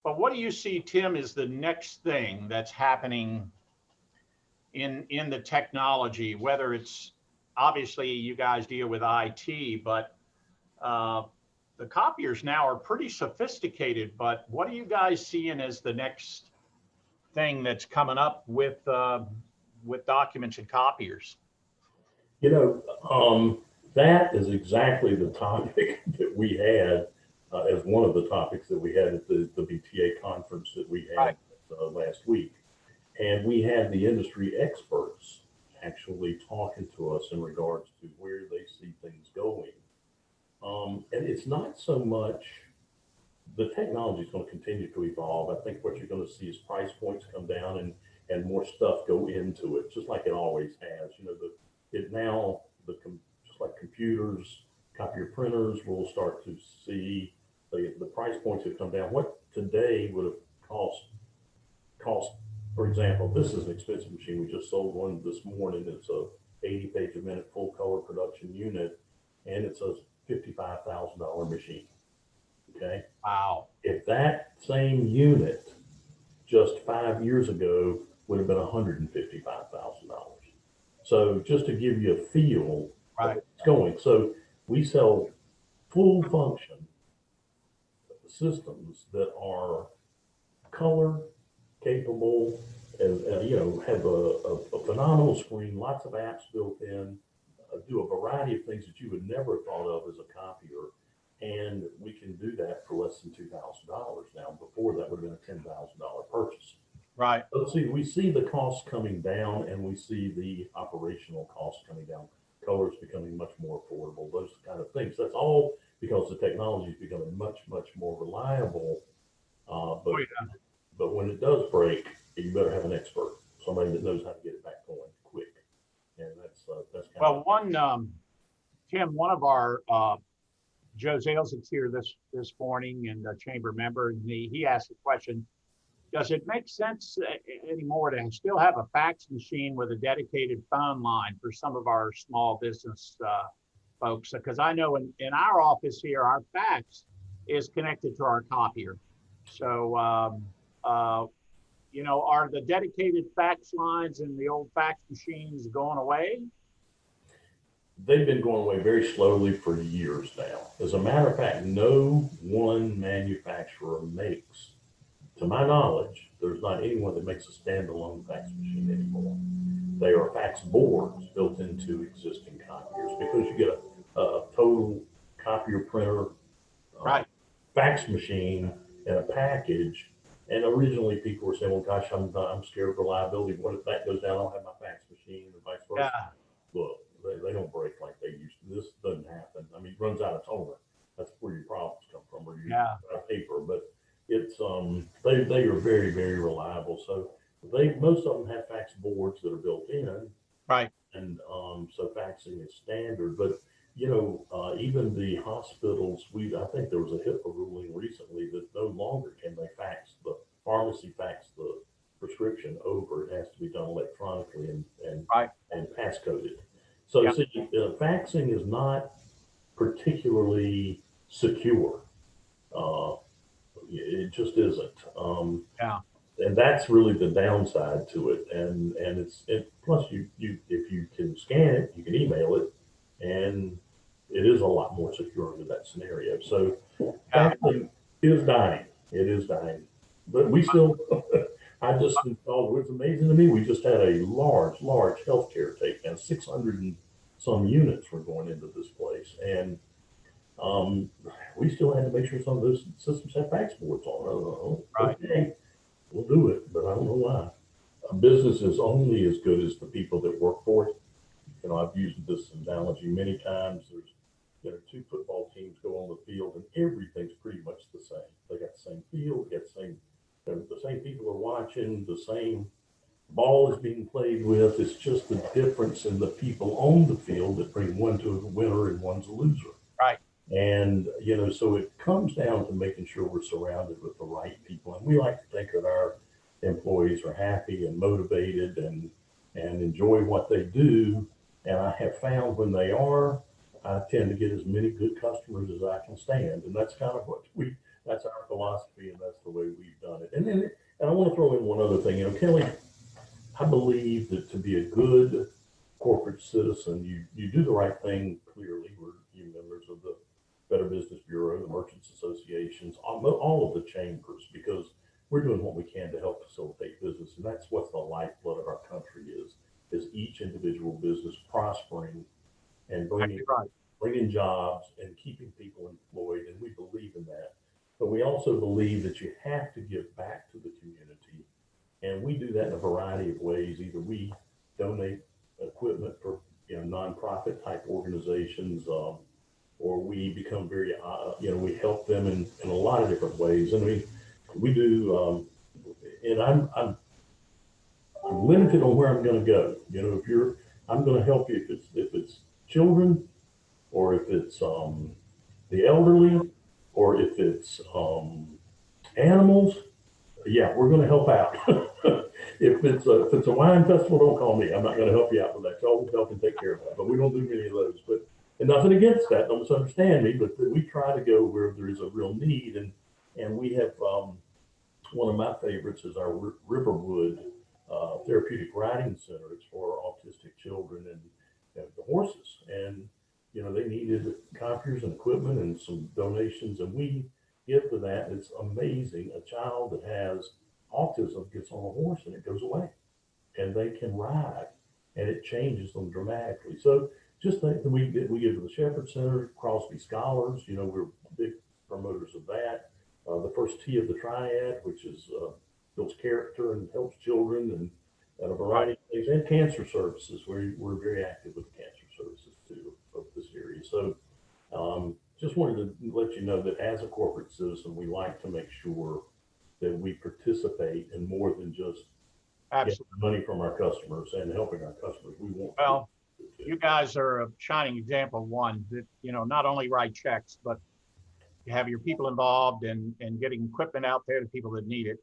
But what do you see, Tim, is the next thing that's happening in the technology, whether it's obviously you guys deal with IT, but uh, the copiers now are pretty sophisticated. But what are you guys seeing as the next thing that's coming up with documents and copiers? You know, that is exactly the topic that we had as one of the topics that we had at the BTA conference that we Right. had last week. And we had the industry experts actually talking to us in regards to where they see things going. And it's not so much the technology is going to continue to evolve. I think what you're going to see is price points come down and more stuff go into it, just like it always has. You know, it now just like computers, copier printers will start to see the price points have come down. What today would have cost, for example, this is an expensive machine. We just sold one this morning. It's a 80 page a minute full color production unit, and it's a $55,000 machine. Okay. Wow. If that same unit just 5 years ago would have been $155,000. So just to give you a feel of Right. where it's going. So we sell full function systems that are color capable and, have a phenomenal screen, lots of apps built in, do a variety of things that you would never have thought of as a copier. And we can do that for less than $2,000 now. Before that would have been a $10,000 purchase. Right. Let's see, we see the costs coming down and we see the operational costs coming down. Colors becoming much more affordable, those kind of things. That's all because the technology is becoming much, much more reliable. Uh, Oh, but yeah. but when it does break, you better have an expert, somebody that knows how to get it back going quick. And that's kind of Well, Tim, one of our Joe Zales is here this morning and a chamber member, and he asked the question: does it make sense anymore to still have a fax machine with a dedicated phone line for some of our small business folks? Because I know in our office here, our fax is connected to our copier. So, uh, are the dedicated fax lines and the old fax machines going away? they've been going away very slowly for years now. As a matter of fact, no one manufacturer makes, to my knowledge, there's not anyone that makes a standalone fax machine anymore. They are fax boards built into existing copiers because you get a total copier printer uh, Right. fax machine and a package. And originally people were saying, well, gosh, I'm scared of reliability. What if that goes down? I don't have my fax machine and vice versa. Yeah. Look, they don't break like they used to. This doesn't happen. I mean, it runs out of toner. That's where your problems come from, or you Yeah. paper. But it's they are very very reliable. So they most of them have fax boards that are built in, Right. and so faxing is standard. But even the hospitals, I think there was a HIPAA ruling recently that no longer can they fax the pharmacy fax the prescription over. It has to be done electronically Right. and passcoded. So Yeah. see, faxing is not particularly secure. Uh, it just isn't. Yeah. And that's really the downside to it. And plus you if you can scan it, you can email it, and it is a lot more secure under that scenario. So Yeah. faxing is dying. It is dying, but we still. I just installed. It's amazing to me. We just had a large healthcare takedown. 600 and some units were going into this place, and um, we still had to make sure some of those systems have fax boards on. Oh, Right. okay, we'll do it, but I don't know why. A business is only as good as the people that work for it. I've used this analogy many times. There's, two football teams go on the field, and everything's pretty much the same. They got the same field, they got the same people are watching, the same ball is being played with. It's just the difference in the people on the field that bring one to a winner and one's a loser. Right. And, so it comes down to making sure we're surrounded with the right people. And we like to think that our employees are happy and motivated and enjoy what they do. And I have found when they are, I tend to get as many good customers as I can stand. And that's kind of what That's our philosophy, and that's the way we've done it. And I want to throw in one other thing. Kelly, I believe that to be a good corporate citizen, you do the right thing. Clearly, we're you members of the Better Business Bureau, the Merchants Associations, all of the chambers, because we're doing what we can to help facilitate business, and that's what the lifeblood of our country is each individual business prospering and Exactly right. bringing jobs and keeping people employed, and we believe in that. But we also believe that you have to give back to the community, and we do that in a variety of ways. Either we donate equipment for nonprofit type organizations, or we become very we help them in a lot of different ways. And we do, and I'm limited on where I'm going to go. If you're, I'm going to help you if it's children, or if it's the elderly, or if it's animals. Yeah, we're going to help out. If it's a wine festival, don't call me. I'm not going to help you out with that. Y'all will help and take care of that. But we don't do many of those. But and nothing against that. Don't misunderstand me. But we try to go where there is a real need, and we have one of my favorites is our Riverwood Therapeutic Riding Center. It's for autistic children and the horses, and they needed copiers and equipment and some donations, and we give to that. It's amazing. A child that has autism gets on a horse and it goes away, and they can ride, and it changes them dramatically. So just think that we give to the Shepherd Center, Crosby Scholars. We're big promoters of that. The first T of the Triad, which is builds character and helps children, and a variety of things, and cancer services. We're very active with cancer services too of this area. So just wanted to let you know that as a corporate citizen, we like to make sure that we participate in more than just getting money from our customers and helping our customers. We want well, you guys are a shining example of one that not only write checks, but you have your people involved and getting equipment out there to people that need it.